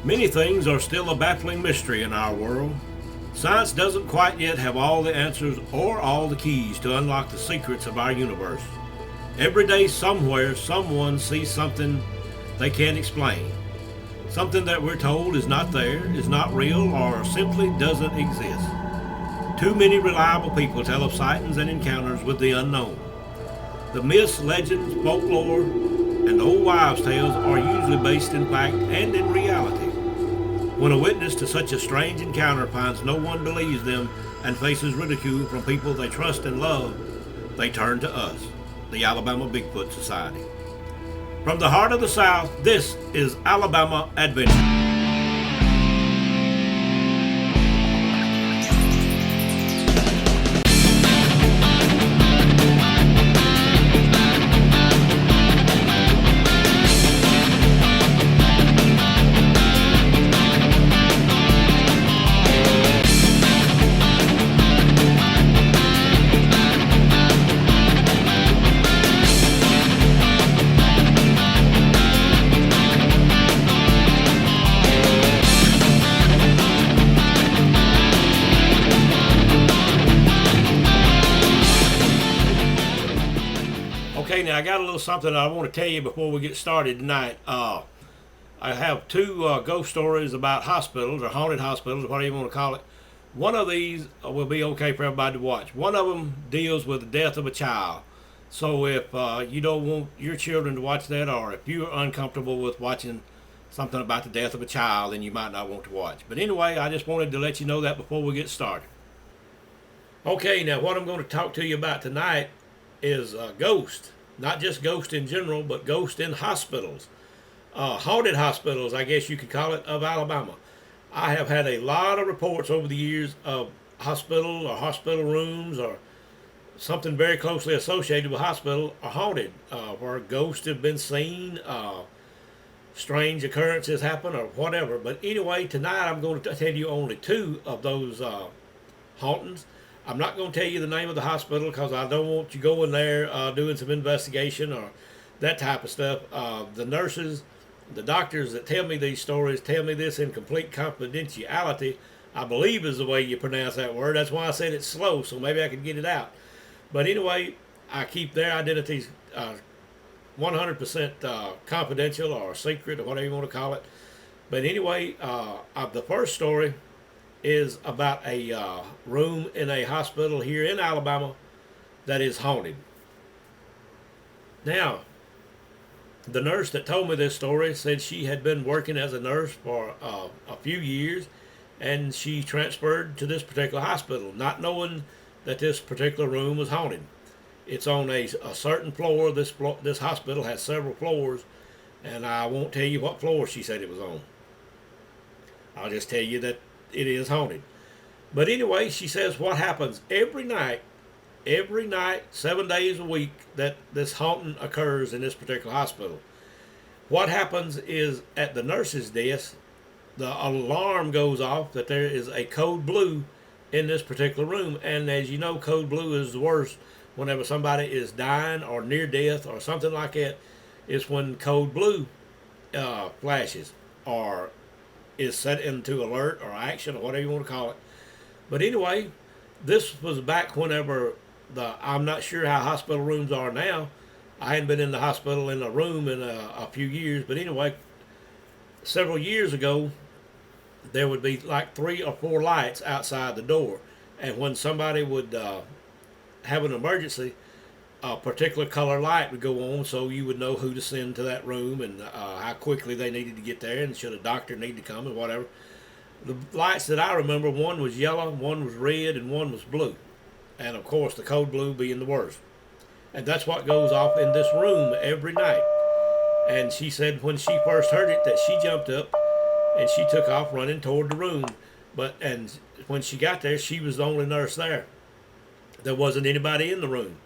Many things are still a baffling mystery in our world. Science doesn't quite yet have all the answers or all the keys to unlock the secrets of our universe. Every day, somewhere, someone sees something they can't explain. Something that we're told is not there, is not real, or simply doesn't exist. Too many reliable people tell of sightings and encounters with the unknown. The myths, legends, folklore, and old wives' tales are usually based in fact and in reality. When a witness to such a strange encounter finds no one believes them and faces ridicule from people they trust and love, they turn to us, the Alabama Bigfoot Society. From the heart of the South, this is Alabama Adventure. Okay, now I got a little something I want to tell you before we get started tonight. I have two ghost stories about hospitals or haunted hospitals, whatever you want to call it. One of these will be okay for everybody to watch. One of them deals with the death of a child. So if you don't want your children to watch that, or if you're uncomfortable with watching something about the death of a child, then you might not want to watch. But anyway, I just wanted to let you know that before we get started. Okay, now what I'm going to talk to you about tonight is ghosts. Not just ghosts in general, but ghosts in hospitals. Haunted hospitals, I guess you could call it, of Alabama. I have had a lot of reports over the years of hospital or hospital rooms or something very closely associated with hospital are haunted, where ghosts have been seen, strange occurrences happen, or whatever. But anyway, tonight I'm going to tell you only two of those hauntings. I'm not going to tell you the name of the hospital because I don't want you going there doing some investigation or that type of stuff. The nurses, the doctors that tell me these stories tell me this in complete confidentiality, I believe is the way you pronounce that word. That's why I said it's slow, so maybe I could get it out. But anyway, I keep their identities 100% confidential or secret or whatever you want to call it. But anyway, the first story is about a room in a hospital here in Alabama that is haunted. Now, the nurse that told me this story said she had been working as a nurse for a few years, and she transferred to this particular hospital, not knowing that this particular room was haunted. It's on a certain floor. This hospital has several floors, and I won't tell you what floor she said it was on. I'll just tell you that it is haunted. But anyway, she says what happens every night, 7 days a week, that this haunting occurs in this particular hospital. What happens is at the nurse's desk, the alarm goes off that there is a code blue in this particular room. And as you know, code blue is the worst whenever somebody is dying or near death or something like that. It's when code blue flashes or is set into alert or action or whatever you want to call it. But anyway, this was back whenever I'm not sure how hospital rooms are now. I hadn't been in the hospital in a room in a few years, but anyway, several years ago, there would be like 3 or 4 lights outside the door, and when somebody would have an emergency, a particular color light would go on, so you would know who to send to that room and how quickly they needed to get there, and should a doctor need to come and whatever. The lights that I remember, one was yellow, one was red, and one was blue, and of course the code blue being the worst. And that's what goes off in this room every night. And she said when she first heard it that she jumped up and she took off running toward the room. And when she got there, she was the only nurse there. There wasn't anybody in the room.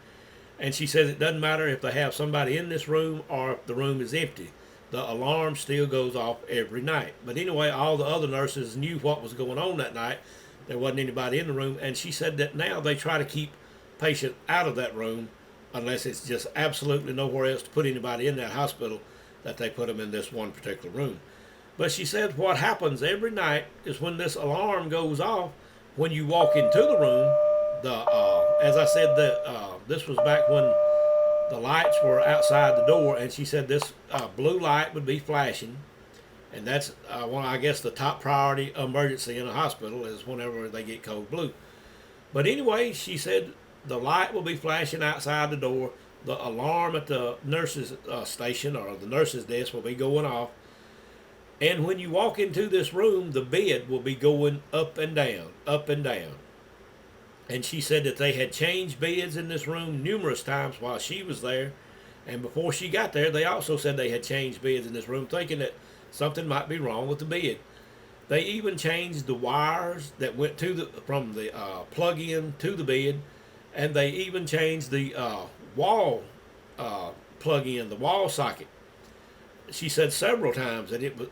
And she says it doesn't matter if they have somebody in this room or if the room is empty. The alarm still goes off every night. But anyway, all the other nurses knew what was going on that night. There wasn't anybody in the room. And she said that now they try to keep patients out of that room unless it's just absolutely nowhere else to put anybody in that hospital, that they put them in this one particular room. But she said what happens every night is when this alarm goes off, when you walk into the room, as I said, this was back when the lights were outside the door, and she said this blue light would be flashing, and that's I guess the top priority emergency in a hospital is whenever they get code blue. But anyway, she said the light will be flashing outside the door. The alarm at the nurse's station or the nurse's desk will be going off. And when you walk into this room, the bed will be going up and down, up and down. And she said that they had changed beds in this room numerous times while she was there. And before she got there, they also said they had changed beds in this room, thinking that something might be wrong with the bed. They even changed the wires that went from the plug-in to the bed, and they even changed the wall plug-in, the wall socket. She said several times that it was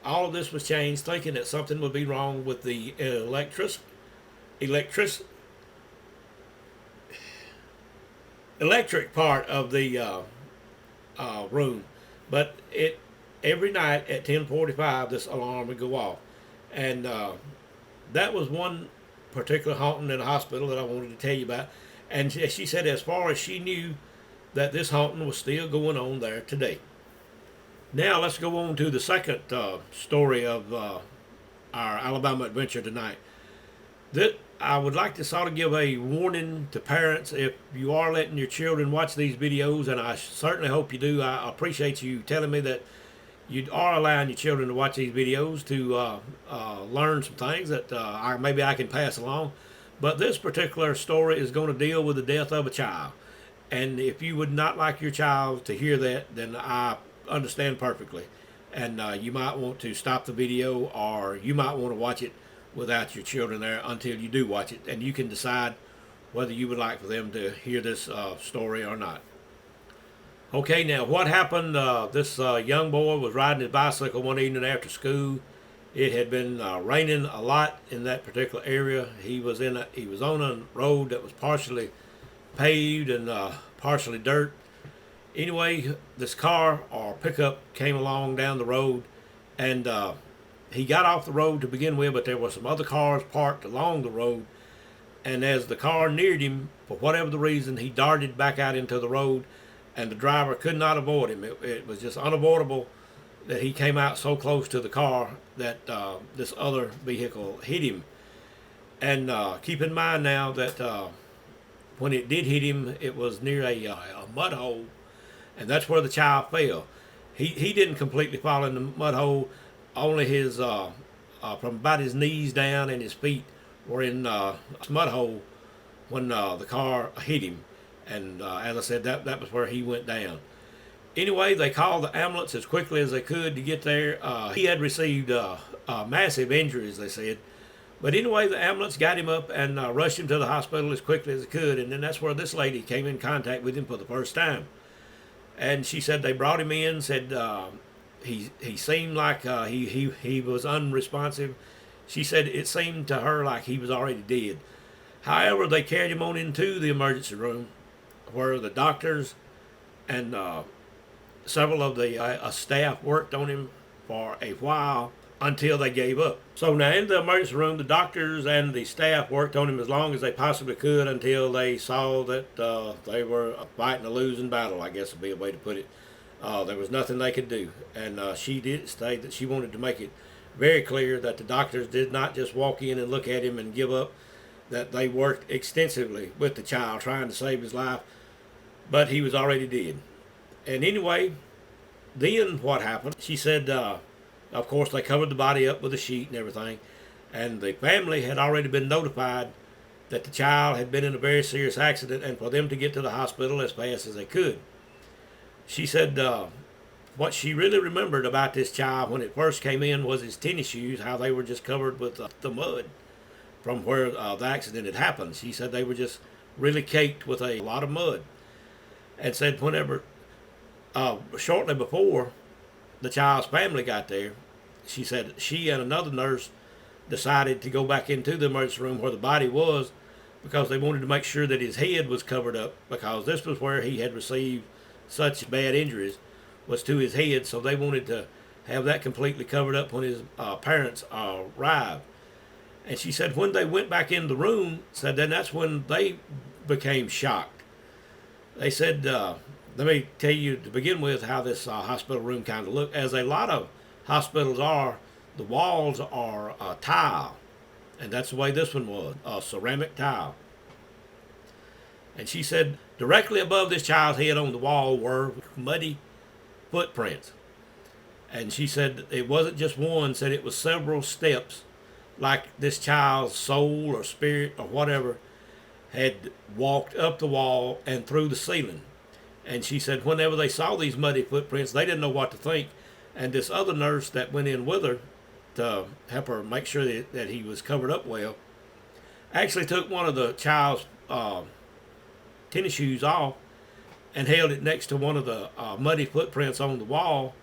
all of this was changed, thinking that something would be wrong with the electric part of the room. But every night at 10:45, this alarm would go off, and that was one particular haunting in the hospital that I wanted to tell you about. And she said, as far as she knew, that this haunting was still going on there today. Now let's go on to the second story of our Alabama adventure tonight. That I would like to sort of give a warning to parents if you are letting your children watch these videos, and I certainly hope you do. I appreciate you telling me that you are allowing your children to watch these videos to learn some things that maybe I can pass along. But this particular story is going to deal with the death of a child. And if you would not like your child to hear that, then I understand perfectly. And you might want to stop the video, or you might want to watch it without your children there until you do watch it. And you can decide whether you would like for them to hear this story or not. Okay, now what happened? This young boy was riding his bicycle one evening after school. It had been raining a lot in that particular area. He was on a road that was partially paved and partially dirt. Anyway, this car or pickup came along down the road, and he got off the road to begin with, but there were some other cars parked along the road. And as the car neared him, for whatever the reason, he darted back out into the road, and the driver could not avoid him. It was just unavoidable that he came out so close to the car that this other vehicle hit him. And keep in mind now that when it did hit him, it was near a mud hole, and that's where the child fell. He didn't completely fall in the mud hole. Only his from about his knees down and his feet were in this mud hole when the car hit him. And as I said, that was where he went down. Anyway, they called the ambulance as quickly as they could to get there. He had received massive injuries, they said. But anyway, the ambulance got him up and rushed him to the hospital as quickly as it could. And then that's where this lady came in contact with him for the first time. And she said they brought him in, said he seemed like he was unresponsive. She said it seemed to her like he was already dead. However, they carried him on into the emergency room, where the doctors and several of the staff worked on him for a while until they gave up. So now in the emergency room, the doctors and the staff worked on him as long as they possibly could until they saw that they were fighting a losing battle, I guess would be a way to put it. There was nothing they could do. And she did state that she wanted to make it very clear that the doctors did not just walk in and look at him and give up, that they worked extensively with the child trying to save his life, but he was already dead. And anyway, then what happened? She said, of course, they covered the body up with a sheet and everything, and the family had already been notified that the child had been in a very serious accident and for them to get to the hospital as fast as they could. She said what she really remembered about this child when it first came in was his tennis shoes, how they were just covered with the mud from where the accident had happened. She said they were just really caked with a lot of mud, and said whenever, shortly before the child's family got there, she said she and another nurse decided to go back into the emergency room where the body was, because they wanted to make sure that his head was covered up, because this was where he had received such bad injuries, was to his head. So they wanted to have that completely covered up when his parents arrived. And she said when they went back in the room, said then that's when they became shocked. They said, let me tell you to begin with how this hospital room kind of looked. As a lot of hospitals are, the walls are tile, and that's the way this one was, ceramic tile. And she said directly above this child's head on the wall were muddy footprints. And she said it wasn't just one, said it was several steps, like this child's soul or spirit or whatever had walked up the wall and through the ceiling. And she said whenever they saw these muddy footprints, they didn't know what to think. And this other nurse that went in with her to help her make sure that he was covered up well actually took one of the child's tennis shoes off and held it next to one of the muddy footprints on the wall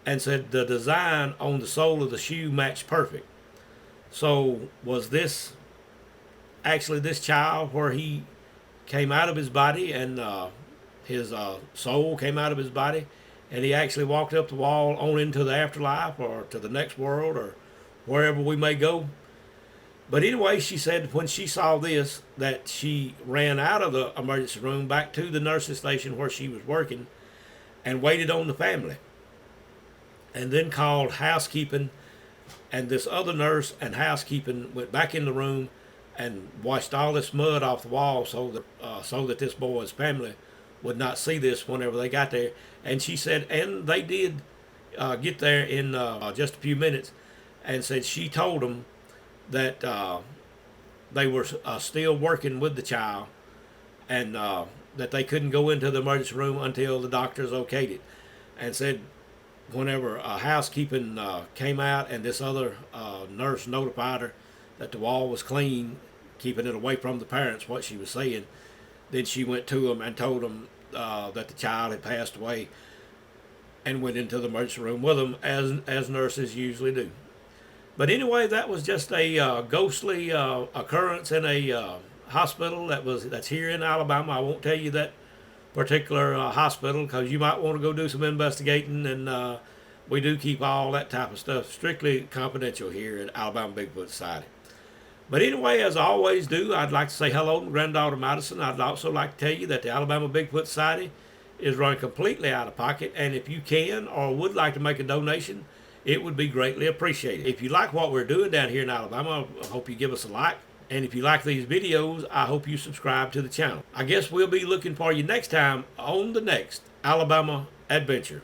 and said the design on the sole of the shoe matched perfect. So was this actually this child where he came out of his body and his soul came out of his body and he actually walked up the wall on into the afterlife or to the next world or wherever we may go? But anyway, she said when she saw this that she ran out of the emergency room back to the nurse's station where she was working and waited on the family. And then called housekeeping, and this other nurse and housekeeping went back in the room and washed all this mud off the wall so that this boy's family would not see this whenever they got there. And she said, and they did get there in just a few minutes, and said she told them that they were still working with the child and that they couldn't go into the emergency room until the doctors okayed it. And said whenever housekeeping came out and this other nurse notified her that the wall was clean, keeping it away from the parents, what she was saying, then she went to them and told them that the child had passed away and went into the emergency room with them as nurses usually do. But anyway, that was just a ghostly occurrence in a hospital that's here in Alabama. I won't tell you that particular hospital because you might want to go do some investigating, and we do keep all that type of stuff strictly confidential here at Alabama Bigfoot Society. But anyway, as I always do, I'd like to say hello to granddaughter Madison. I'd also like to tell you that the Alabama Bigfoot Society is running completely out of pocket, and if you can or would like to make a donation, it would be greatly appreciated. If you like what we're doing down here in Alabama, I hope you give us a like. And if you like these videos, I hope you subscribe to the channel. I guess we'll be looking for you next time on the next Alabama Adventure.